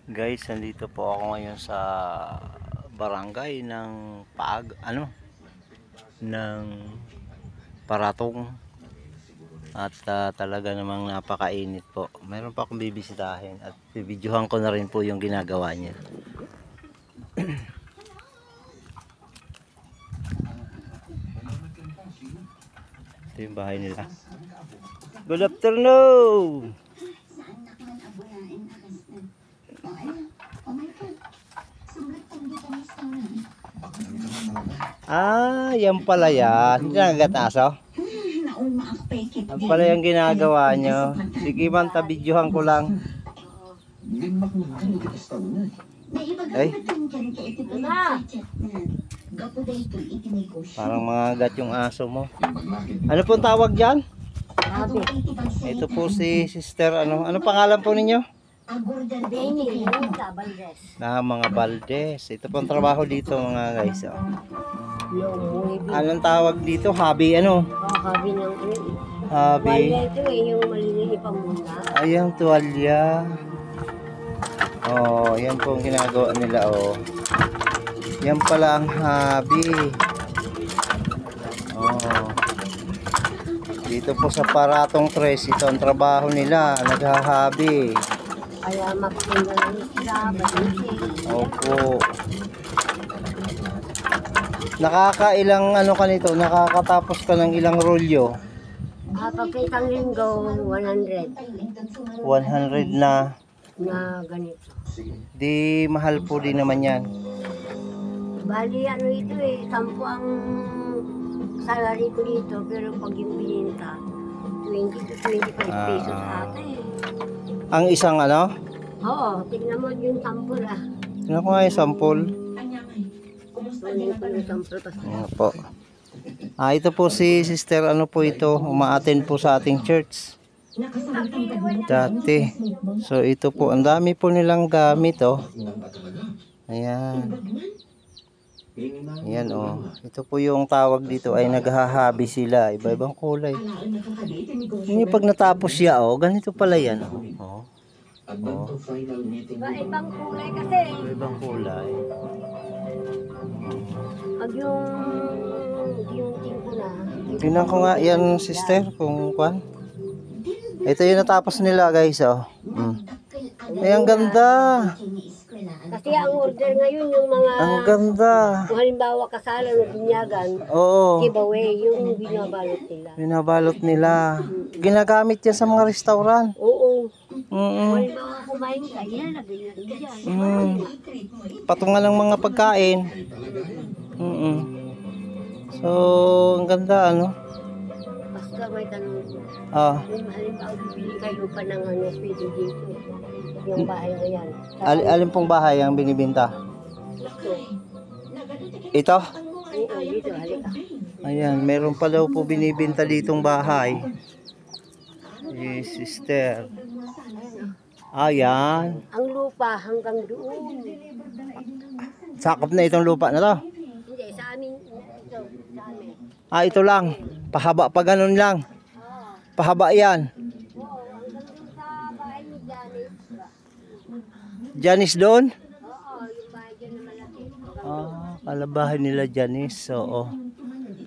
Guys, nandito po ako ngayon sa barangay ng ng Paratong at talaga namang napakainit po. Mayroon pa akong bibisitahin at bibidyohan ko na rin po yung ginagawa niya. Ito yung bahay nila. Good afternoon! Yan pala yan. Hindi nagataso. Yan pala yung ginagawa nyo. Sige man, tabidyohan ko lang. Ay. Parang mga agat yung aso mo. Ano pong tawag dyan? Ito po si Sister. Ano pangalan po ninyo? Mga Valdez. Ito pong trabaho dito mga guys. Anong tawag dito? Hobby Hobby ng Hobby. Ito yung maliliit pang muna. Ayang tuwalya. Yan po ang ginagawa nila Yan pala ang hobby. Dito po sa Paratong Tres, ito ang trabaho nila, naghahabi. Kaya magpinda lang sila, Opo. Nakakailang ka nito? Nakakatapos ka ng ilang rolyo? Pagka isang linggo, 100. 100 na. Na ganito. Di mahal po din naman yan. Bali ito 10 ang salary ko dito, pero pag yung bininta, 20 to 25 pesos ata Ang isang Oo, tignan mo yung sample Tignan ko nga yung sample. Po. Ito po si Sister, po ito, umaattend po sa ating church. Dati. So ito po, ang dami po nilang gamit Ayan. Ayan Ito po yung tawag dito ay naghahabi sila. Iba-ibang kulay. Yung pag natapos siya ganito pala yan Iba-ibang kulay kasi. Iba-ibang kulay. Pag yung tingko na. Tingnan ko nga yan sister kung kwan. Ito yung natapos nila guys Ay ang ganda. Kasi ang order ngayon yung mga Ang ganda. kung halimbawa kasalan o binyagan, giveaway yung binabalot nila. Binabalot nila. Ginagamit yan sa mga restaurant. Oo. Halimbawa kumain ka, ilalagay na rin dyan. Patungan ng mga pagkain. So, ang ganda Basta may tanong ko. Kung halimbawa bibili kayo pa ng pwede dito. Yung bahay na yan. Alin pong bahay ang binibenta? Ito? Oo, dito, halika. Ayan, meron pa daw po binibenta ditong bahay. Sister. Ayan. Ang lupa hanggang doon. Sakop na itong lupa na to? Hindi, sa amin. Ito, sa amin. Ito lang. Pahaba pa ganun lang. Pahaba yan. Oo, hanggang doon sa bahay ni Janice. Janice doon? Oo, yung bahay dyan na malaki. Kalabahan nila Janice. Oo.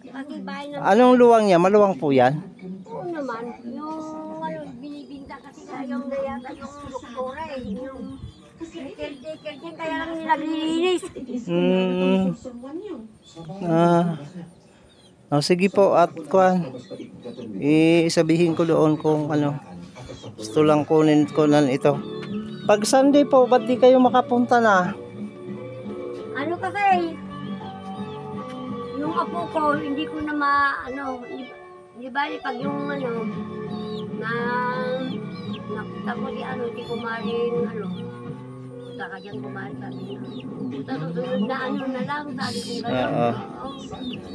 Kasi bahay na... Anong luwang niya? Maluwang po yan? Oo naman. Yung binibinta kasi na yung nayata yung doktora yung caretaker dyan, kaya lang naglilinis. Sige po at kwan. Isabihin ko doon kung gusto lang kunin ko nan ito. Pag Sunday po, ba't di kayo makapunta na? Ano kasi, yung apo ko, hindi ko na di ba pag yung nakita ko di ko maring saka dyan kumarin sabi niya. Sa susunod na na lang, sabi ko gano'n.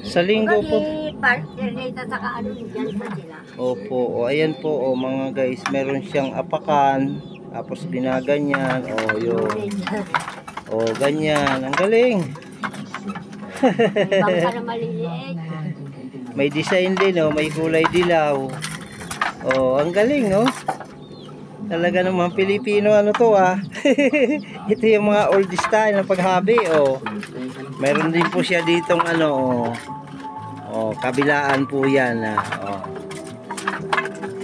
Sa linggo po. Kasi partner nito saka dyan pa sila. Opo, ayan po mga guys, meron siyang apakan. Tapos ginaganyan, yun. Ganyan. Ang galing. May bangka na maliliit. May design din, may kulay dilaw. Ang galing, Talaga naman Pilipino ano to ah. Ito yung mga old style na paghabi oh. Meron din po siya ditong ano oh. Oh, kabilaan po yan ah. Oh.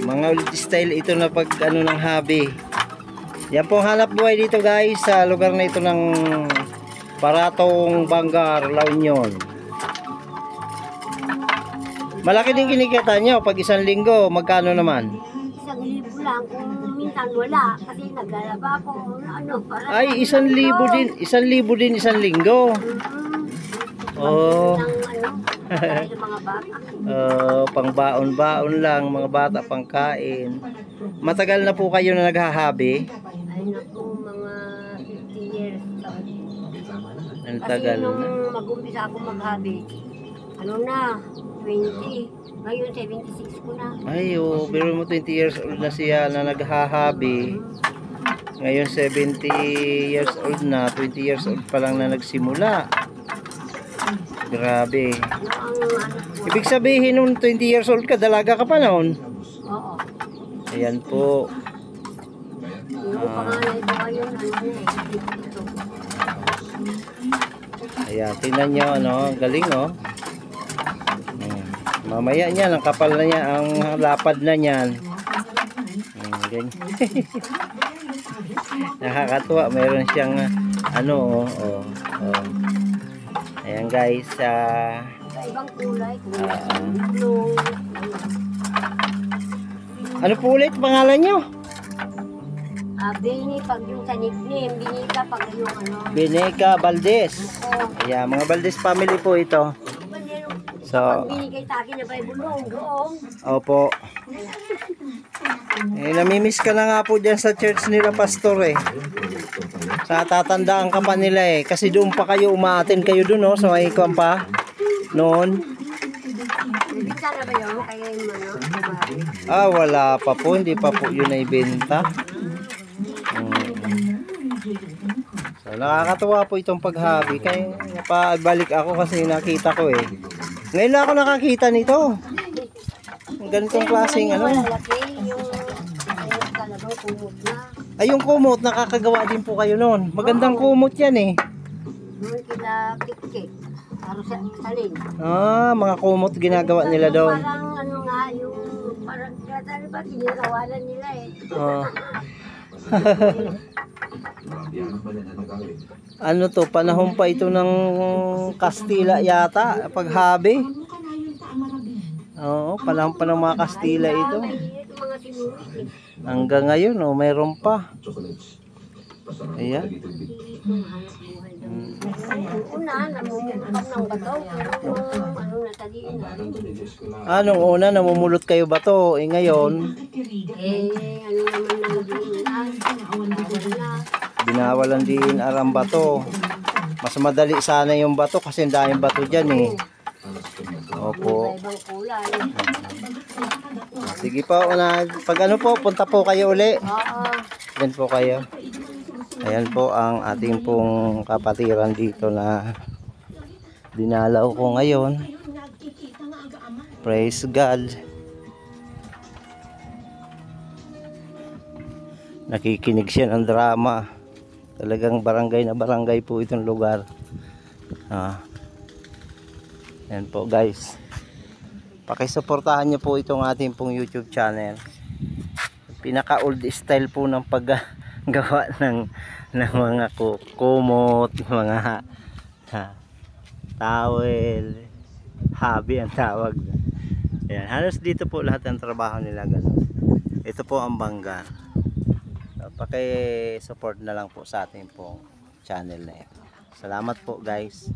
Mga old style ito na pag ano ng habi. Yan po ang hanap buhay dito guys sa lugar na ito ng Baratong, Bangar, La Union. Malaki din kinikita nyo pag isang linggo, magkano naman? 1,000 lang kung minsan wala kasi naglalaba ko ano para Ay, 1,000 din, 1,000 din isang linggo. Oh. Para sa mga bata. Pang baon-baon lang, mga bata pangkain. Matagal na po kayo na naghahabi? Ay naku, mga 50 years. Ang Kasi tagal nung na. mag-umpisa ako maghabi, ano na, 20. Ngayon 76 ko na. Ay, oh, pero mo 20 years old na siya na naghahabi. Ngayon 70 years old na, 20 years old pa lang na nagsimula. Grabe. Ano ang ano ko? Ibig sabihin nung 20 years old ka, dalaga ka pa noon. Oo. Ayan po. Yung panganay ko ngayon, ano na ito. Ayan, tingnan nyo, ano, galing oh. Mamaya niyan, ang kapal na niya, ang lapad na niyan. Ganyan. Nakakatuwa, mayroon siyang ano, oh. Ayan guys, Ibang kulay, kung Ah. blue, ano po ulit pangalan nyo? Bini pag yung sa nickname, Bini ka pag yung ano. Bineca Valdez. Oo. Ayan, mga Valdez family po ito. So, Pag binigay sa akin na Bible doon. opo. Namimiss ka na nga po dyan sa church nila pastor eh. Sa tatandaan ka pa nila eh. Kasi doon pa kayo, umaatin kayo doon oh. So ay ikaw pa. Noon. Nabigsa na ba yun? Kaya yung ano? Wala pa po. Hindi pa po yun ay benta. So nakakatuwa po itong paghabi. Kaya napabalik ako kasi nakita ko eh. Ngayon lang ako nakakita nito. Ganitong klaseng ano. Malalaki yung talagang kumot na. Ay, yung kumot, nakakagawa din po kayo noon. Magandang kumot yan eh. Doon kila kik-kik. Para sa salin. Mga kumot ginagawa nila doon. Parang ano nga, yung parang katali ba, kinirawalan nila eh. Ano to, panahon pa ito ng Kastila yata, paghabi. Oo, panahon pa ng mga Kastila ito. Ito mga sinulit eh. Hanggang ngayon, oh, mayroon pa. Ayan. Yung una, namumulot ng bato, pero yung ano nataliin na. Nung una, namumulot kayo ba to? Ngayon, Ano naman nang diin na. binawalan din arang bato. Mas madali sana yung bato kasi ang daming bato dyan eh. Opo. Ibang kulay. Sige po, pag ano po, punta po kayo uli. Oo. Yan po kayo. Ayan po ang ating pong kapatiran dito na dinalaw ko ngayon. Praise God. Nakikinig siya ng drama. Talagang barangay na barangay po itong lugar. Yan po guys. Pakisuportahan niyo po itong ating pong YouTube channel. Pinaka old style po ng paggawa ng mga kumot, mga towel, habi ang tawag. Ayan, halos dito po lahat ng trabaho nila ganun. Ito po ang Bangar. So, paki-support na lang po sa ating pong channel na ito. Salamat po guys.